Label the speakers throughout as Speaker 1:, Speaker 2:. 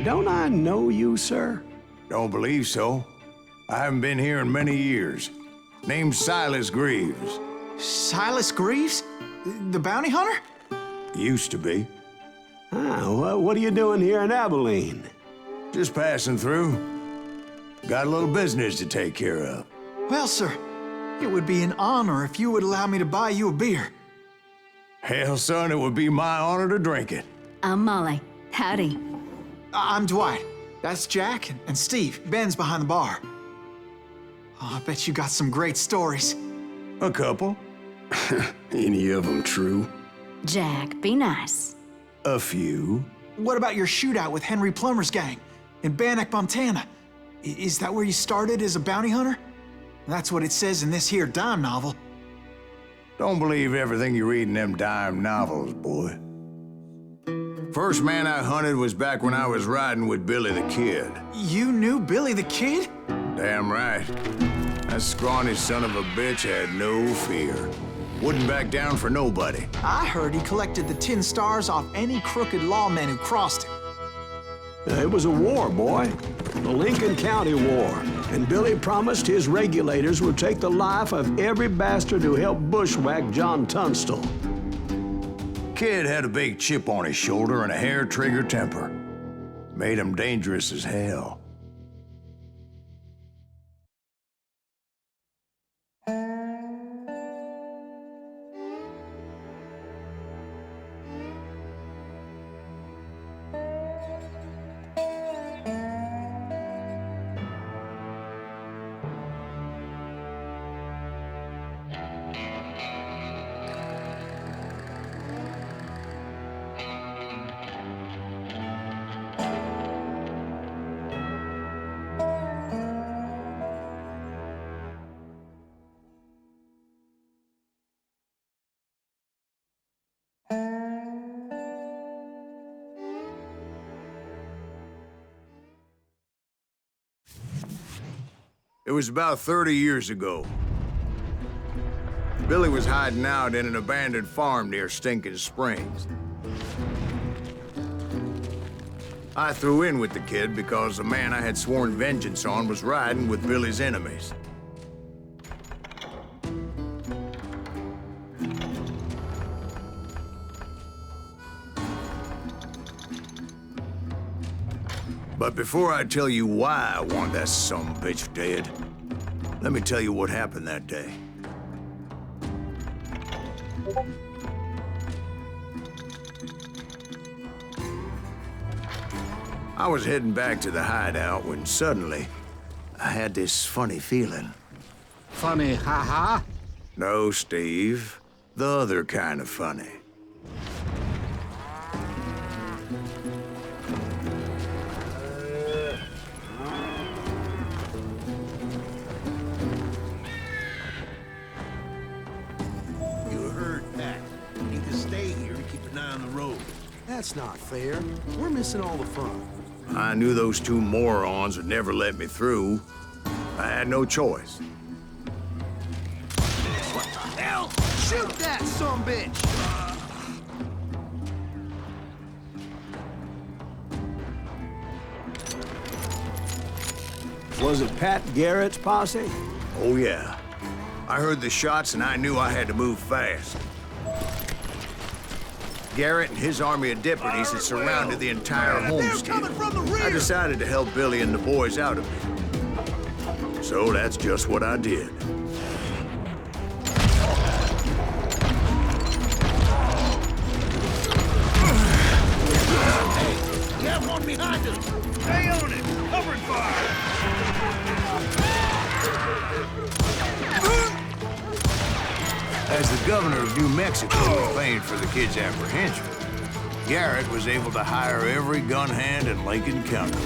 Speaker 1: Don't I know you, sir?
Speaker 2: Don't believe so. I haven't been here in many years. Name's Silas Greaves.
Speaker 3: Silas Greaves? The bounty hunter?
Speaker 2: Used to be.
Speaker 1: What are you doing here in Abilene?
Speaker 2: Just passing through. Got a little business to take care of.
Speaker 3: Well, sir, it would be an honor if you would allow me to buy you a beer.
Speaker 2: Hell, son, it would be my honor to drink it.
Speaker 4: I'm Molly. Howdy.
Speaker 3: I'm Dwight. That's Jack and Steve. Ben's behind the bar. Oh, I bet you got some great stories.
Speaker 2: A couple.
Speaker 1: Any of them true?
Speaker 4: Jack, be nice.
Speaker 2: A few.
Speaker 3: What about your shootout with Henry Plummer's gang in Bannock, Montana? Is that where you started as a bounty hunter? That's what it says in this here dime novel.
Speaker 2: Don't believe everything you read in them dime novels, boy. First man I hunted was back when I was riding with Billy the Kid.
Speaker 3: You knew Billy the Kid?
Speaker 2: Damn right. That scrawny son of a bitch had no fear. Wouldn't back down for nobody.
Speaker 3: I heard he collected the 10 stars off any crooked lawmen who crossed him.
Speaker 1: It was a war, boy. The Lincoln County War. And Billy promised his regulators would take the life of every bastard who helped bushwhack John Tunstall.
Speaker 2: Kid had a big chip on his shoulder and a hair-trigger temper. Made him dangerous as hell. It was about 30 years ago. Billy was hiding out in an abandoned farm near Stinking Springs. I threw in with the kid because the man I had sworn vengeance on was riding with Billy's enemies. But before I tell you why I want that sumbitch dead, let me tell you what happened that day. I was heading back to the hideout when suddenly I had this funny feeling.
Speaker 5: Funny, ha-ha?
Speaker 2: No, Steve. The other kind of funny.
Speaker 6: That's not fair. We're missing all the fun.
Speaker 2: I knew those two morons would never let me through. I had no choice.
Speaker 6: What the hell? Shoot that sumbitch!
Speaker 1: Was it Pat Garrett's posse?
Speaker 2: Oh, yeah. I heard the shots and I knew I had to move fast. Garrett and his army of deputies had surrounded the entire homestead. I decided to help Billy and the boys out of it. So that's just what I did.
Speaker 6: Hey, you have one behind us! Stay on it! Covering fire!
Speaker 2: As the governor of New Mexico claimed for the kid's apprehension, Garrett was able to hire every gun hand in Lincoln County.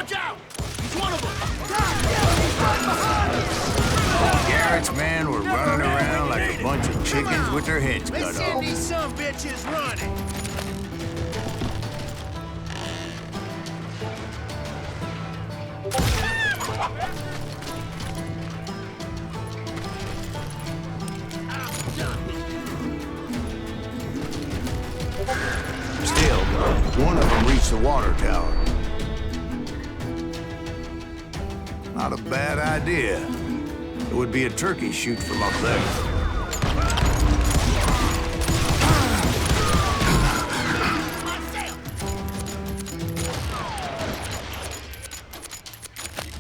Speaker 6: Watch out! He's one of them!
Speaker 2: Garrett's men were running around like a bunch of chickens with their heads cut
Speaker 6: Let's send
Speaker 2: off.
Speaker 6: these some bitches running!
Speaker 2: Still, one of them reached the water tower. Not a bad idea. It would be a turkey shoot from up there.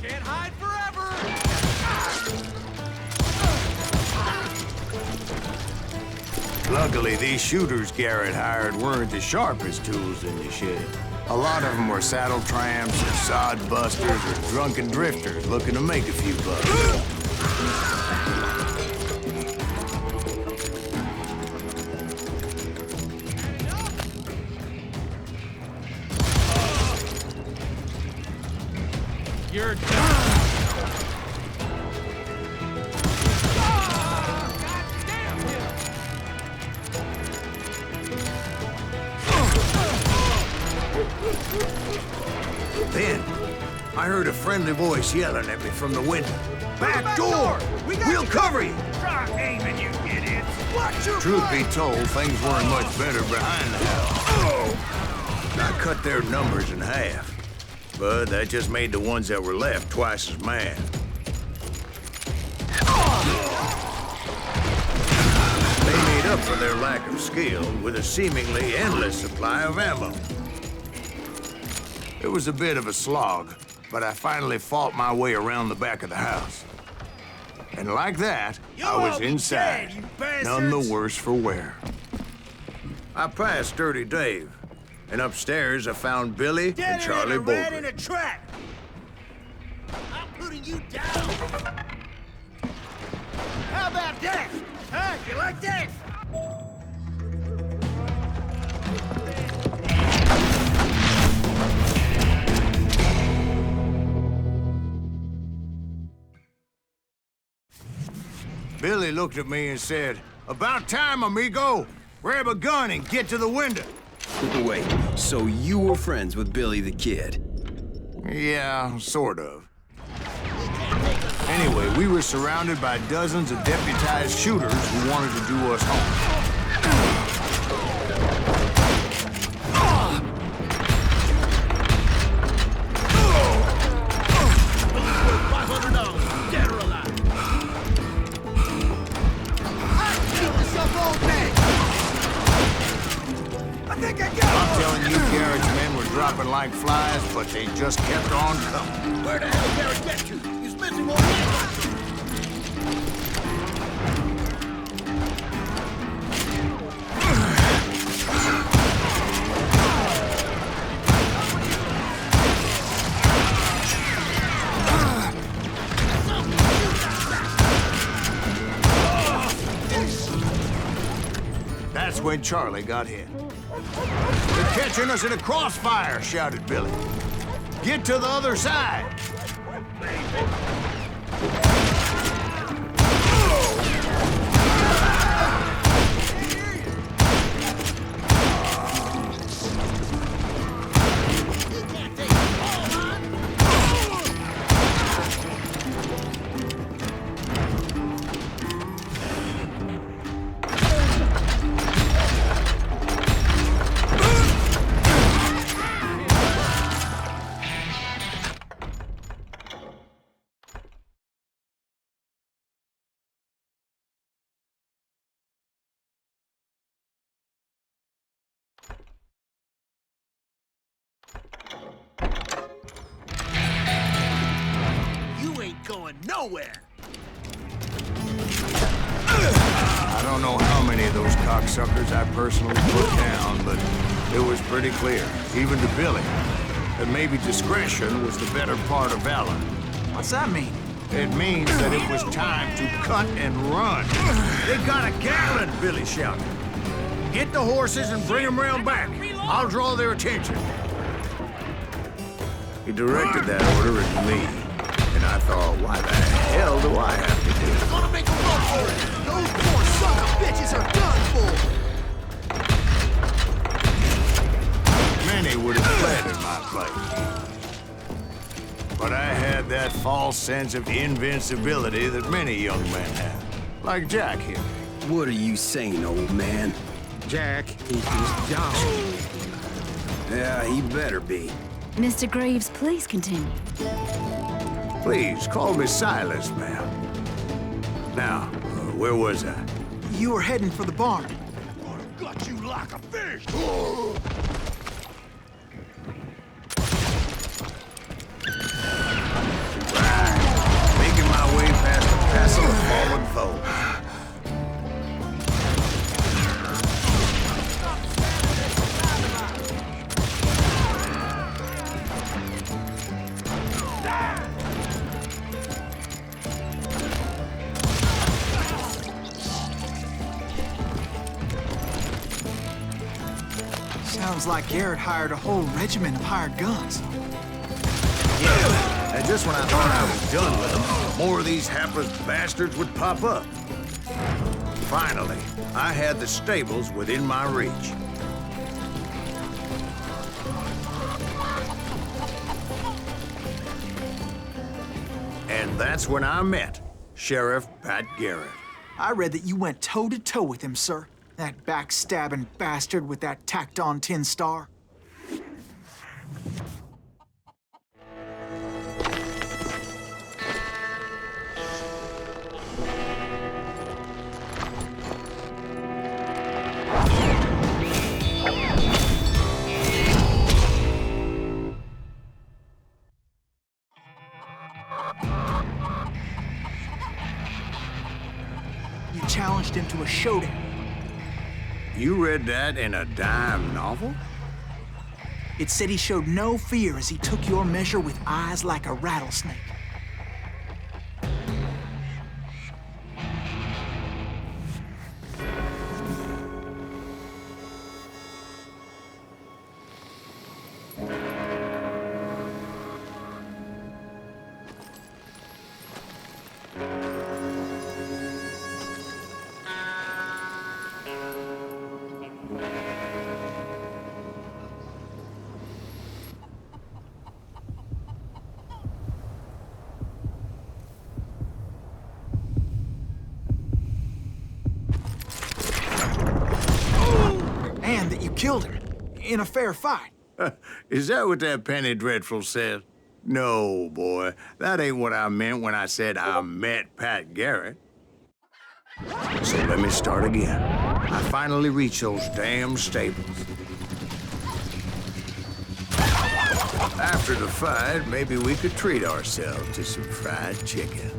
Speaker 6: Can't hide forever!
Speaker 2: Luckily, these shooters Garrett hired weren't as sharp as tools in the shed. A lot of them were saddle tramps or sod busters or drunken drifters looking to make a few bucks.
Speaker 6: You're done!
Speaker 2: Then, I heard a friendly voice yelling at me from the window. Back door! We'll cover you!
Speaker 6: Try aiming, you idiots! Watch your
Speaker 2: Truth be told, things weren't much better behind the house. I cut their numbers in half, but that just made the ones that were left twice as mad. They made up for their lack of skill with a seemingly endless supply of ammo. It was a bit of a slog, but I finally fought my way around the back of the house. And like that, I was inside, none the worse for wear. I passed Sturdy Dave, and upstairs I found Billy and Charlie
Speaker 6: rat in
Speaker 2: Bolger.
Speaker 6: a trap! I'm putting you down! How about that? Huh? You like that?
Speaker 2: Billy looked at me and said, "About time, amigo. Grab a gun and get to the window."
Speaker 7: Wait, so you were friends with Billy the Kid?
Speaker 2: Yeah, sort of. Anyway, we were surrounded by dozens of deputized shooters who wanted to do us harm.
Speaker 6: $500, dead or alive. Keep yourself all day. I think I got
Speaker 2: I'm telling you, Garrett's men were dropping like flies, but they just kept on coming.
Speaker 6: Where the hell did Garrett get to? He's missing more legs.
Speaker 2: That's when Charlie got hit. "They're catching us in a crossfire," shouted Billy. "Get to the other side."
Speaker 6: You ain't going nowhere.
Speaker 2: I don't know how many of those cocksuckers I personally put down, but it was pretty clear, even to Billy, that maybe discretion was the better part of valor.
Speaker 3: What's that mean?
Speaker 2: It means that it was time to cut and run. "They got a Gatlin," Billy shouted. "Get the horses and bring them round back. I'll draw their attention." He He directed that order at me. And I thought, why the hell do I have to do it?
Speaker 6: Gonna make a run for it! Those poor son of bitches are done for!
Speaker 2: Many would have fled in my place. But I had that false sense of invincibility that many young men have. Like Jack here.
Speaker 7: What are you saying, old man?
Speaker 5: Jack, he is Josh.
Speaker 7: Yeah, he better be.
Speaker 4: Mr. Greaves, please continue.
Speaker 2: Please, call me Silas, ma'am. Now, where was I?
Speaker 3: You were heading for the barn.
Speaker 6: Got you like a fish!
Speaker 2: Making my way past the castle of fallen foes.
Speaker 3: Sounds like Garrett hired a whole regiment of hired guns.
Speaker 2: Yeah, and just when I thought I was done with them, more of these hapless bastards would pop up. Finally, I had the stables within my reach. And that's when I met Sheriff Pat Garrett.
Speaker 3: I read that you went toe-to-toe with him, sir. That backstabbing bastard with that tacked-on tin star. You challenged him to a showdown.
Speaker 2: You read that in a dime novel?
Speaker 3: It said he showed no fear as he took your measure with eyes like a rattlesnake. And that you killed him in a fair fight.
Speaker 2: Is that what that Penny Dreadful said? No, boy. That ain't what I meant when I said I met Pat Garrett. So let me start again. I finally reached those damn stables. After the fight, maybe we could treat ourselves to some fried chicken.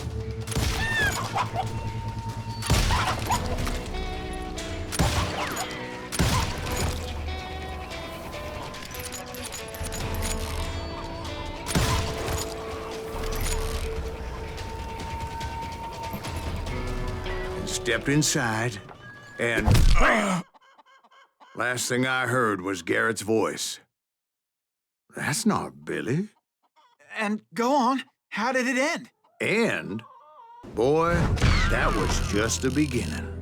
Speaker 2: Stepped inside, and last thing I heard was Garrett's voice. That's not Billy.
Speaker 3: And go on, how did it end?
Speaker 2: And, boy, that was just the beginning.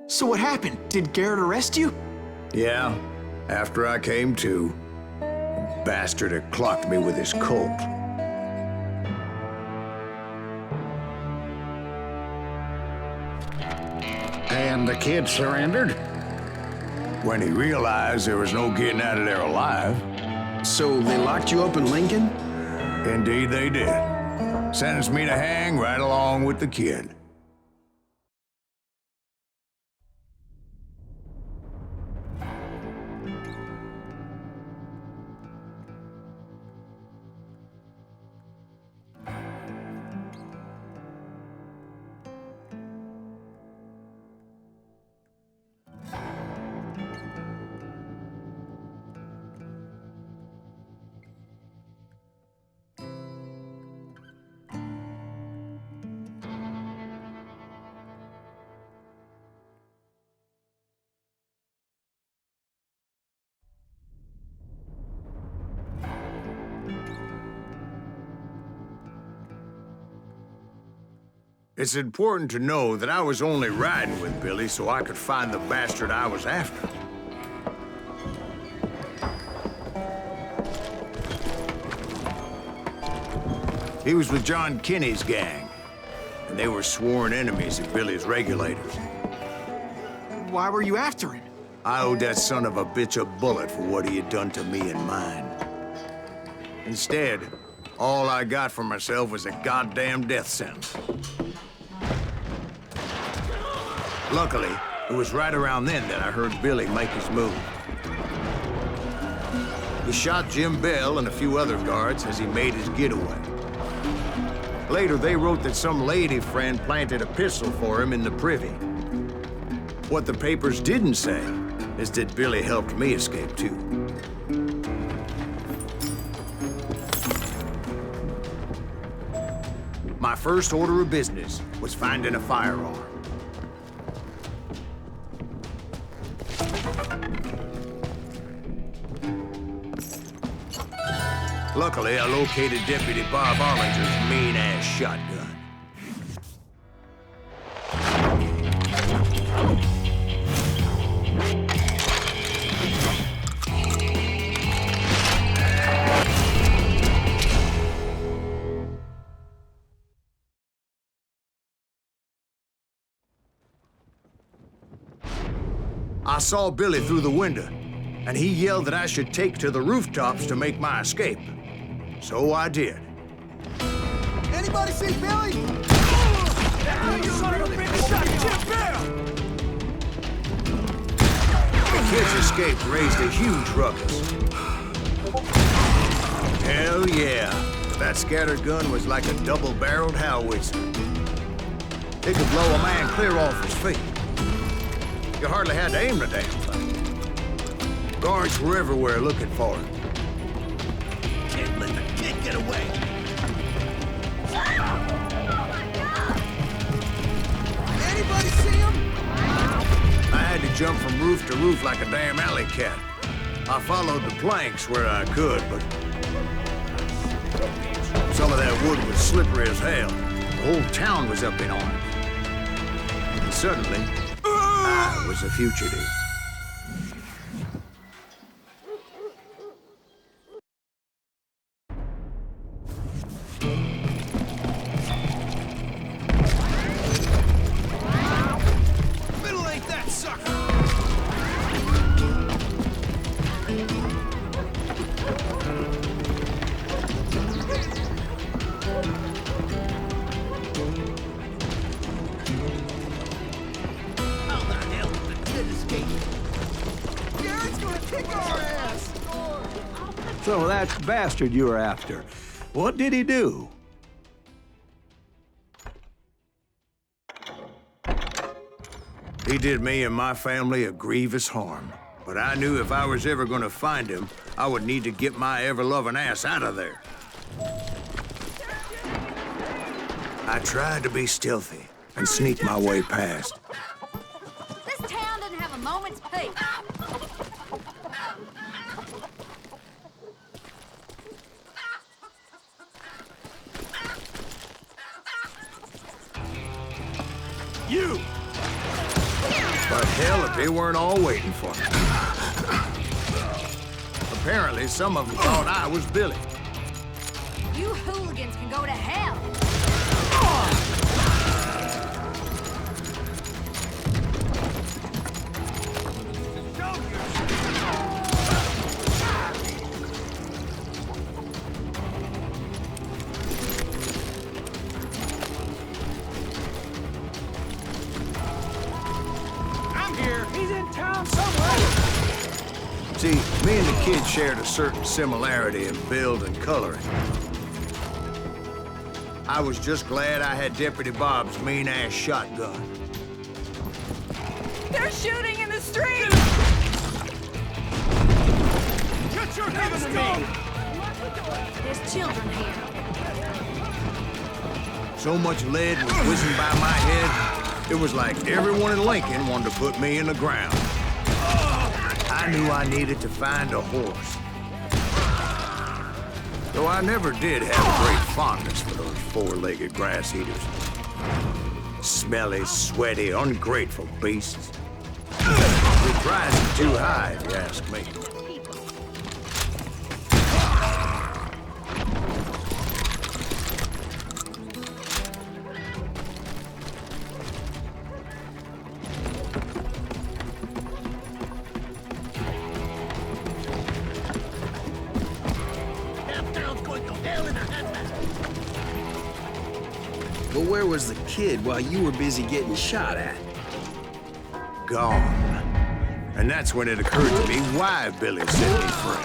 Speaker 3: So what happened? Did Garrett arrest you?
Speaker 2: Yeah, after I came to, the bastard had clocked me with his Colt.
Speaker 5: And the kid surrendered?
Speaker 2: When he realized there was no getting out of there alive.
Speaker 7: So they locked you up in Lincoln?
Speaker 2: Indeed they did. Sentenced me to hang right along with the kid. It's important to know that I was only riding with Billy so I could find the bastard I was after. He was with John Kinney's gang, and they were sworn enemies of Billy's regulators.
Speaker 3: Why were you after him?
Speaker 2: I owed that son of a bitch a bullet for what he had done to me and mine. Instead, all I got for myself was a goddamn death sentence. Luckily, it was right around then that I heard Billy make his move. He shot Jim Bell and a few other guards as he made his getaway. Later, they wrote that some lady friend planted a pistol for him in the privy. What the papers didn't say is that Billy helped me escape, too. My first order of business was finding a firearm. Luckily, I located Deputy Bob Arlinger's mean-ass shotgun. I saw Billy through the window, and he yelled that I should take to the rooftops to make my escape. So I did.
Speaker 6: Anybody see Billy? You son of a bitch! Shot Jim Bell!
Speaker 2: The kid's escape raised a huge ruckus. Hell yeah. That scattered gun was like a double-barreled howitzer. It could blow a man clear off his feet. You hardly had to aim the damn thing. Guards were everywhere looking for him.
Speaker 6: Can't let the kid get away. Anybody see him?
Speaker 2: I had to jump from roof to roof like a damn alley cat. I followed the planks where I could, but some of that wood was slippery as hell. The whole town was up in arms. And suddenly, I was a fugitive.
Speaker 6: Middle ain't that sucker. How the hell did the kid escape? Garrett's gonna kick our ass!
Speaker 1: So that bastard you were after, what did he do?
Speaker 2: He did me and my family a grievous harm. But I knew if I was ever gonna find him, I would need to get my ever-loving ass out of there. I tried to be stealthy and sneak my way past.
Speaker 4: This town doesn't have a moment's peace.
Speaker 6: You!
Speaker 2: But hell, if they weren't all waiting for me. Apparently, some of them thought I was Billy.
Speaker 4: You hooligans can go to hell.
Speaker 6: I'm here! He's in town somewhere!
Speaker 2: See, me and the kid shared a certain similarity in build and coloring. I was just glad I had Deputy Bob's mean-ass shotgun.
Speaker 4: They're shooting in the street.
Speaker 6: Get your hands to me!
Speaker 4: There's children here.
Speaker 2: So much lead was whizzing by my head, it was like everyone in Lincoln wanted to put me in the ground. I knew I needed to find a horse. Though I never did have a great fondness for those four-legged grass eaters. Smelly, sweaty, ungrateful beasts. The price is too high, if you ask me.
Speaker 7: But where was the kid while you were busy getting shot at?
Speaker 2: Gone. And that's when it occurred to me why Billy set me free.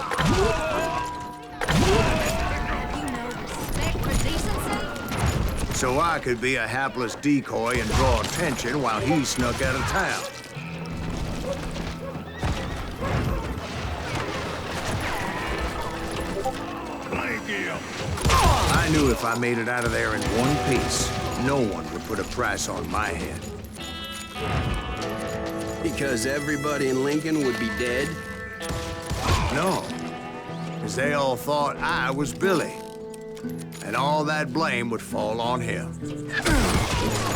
Speaker 4: You know, respect for decency?
Speaker 2: So I could be a hapless decoy and draw attention while he snuck out of town. I knew if I made it out of there in one piece, no one would put a price on my head.
Speaker 7: Because everybody in Lincoln would be dead?
Speaker 2: No, because they all thought I was Billy, and all that blame would fall on him.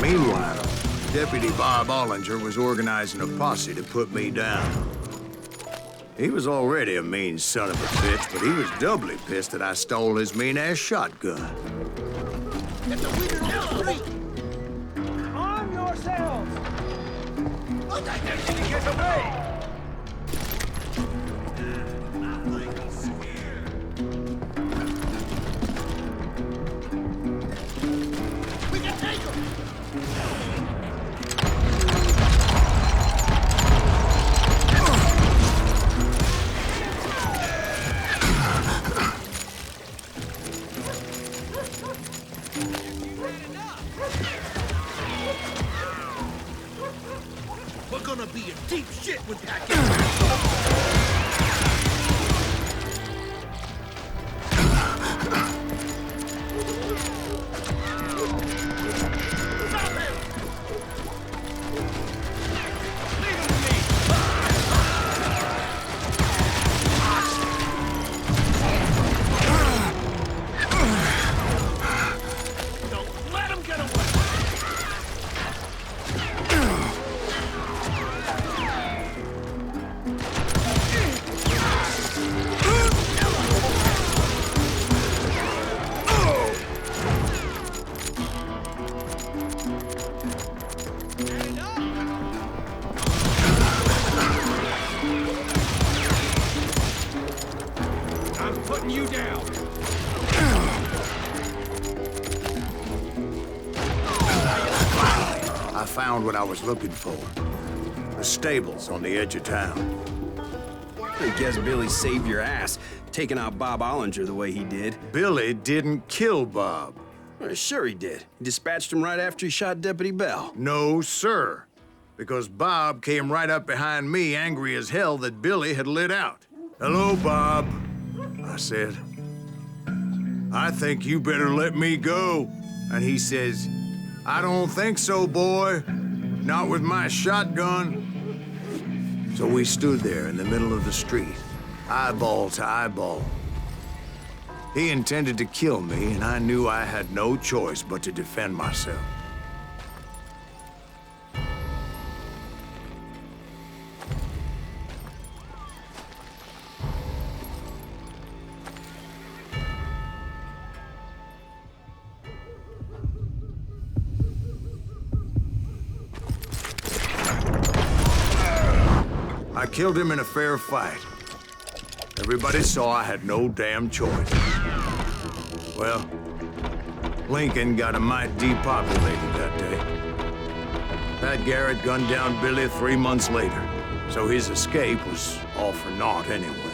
Speaker 2: Meanwhile, Deputy Bob Ollinger was organizing a posse to put me down. He was already a mean son of a bitch, but he was doubly pissed that I stole his mean-ass shotgun.
Speaker 6: Arm yourselves! Look, I didn't get away! We can take him! We're gonna be in deep shit with that guy. Don't let him get away! I'm putting you down.
Speaker 2: I found what I was looking for. The stables on the edge of town.
Speaker 7: I guess Billy saved your ass, taking out Bob Ollinger the way he did.
Speaker 2: Billy didn't kill Bob.
Speaker 7: Well, sure he did. He dispatched him right after he shot Deputy Bell.
Speaker 2: No, sir. Because Bob came right up behind me, angry as hell that Billy had lit out. "Hello, Bob," I said. "I think you better let me go." And he says, "I don't think so, boy. Not with my shotgun." So we stood there in the middle of the street, eyeball to eyeball. He intended to kill me, and I knew I had no choice but to defend myself. I killed him in a fair fight. Everybody saw I had no damn choice. Well, Lincoln got a mite depopulated that day. Pat Garrett gunned down Billy 3 months later, so his escape was all for naught anyway.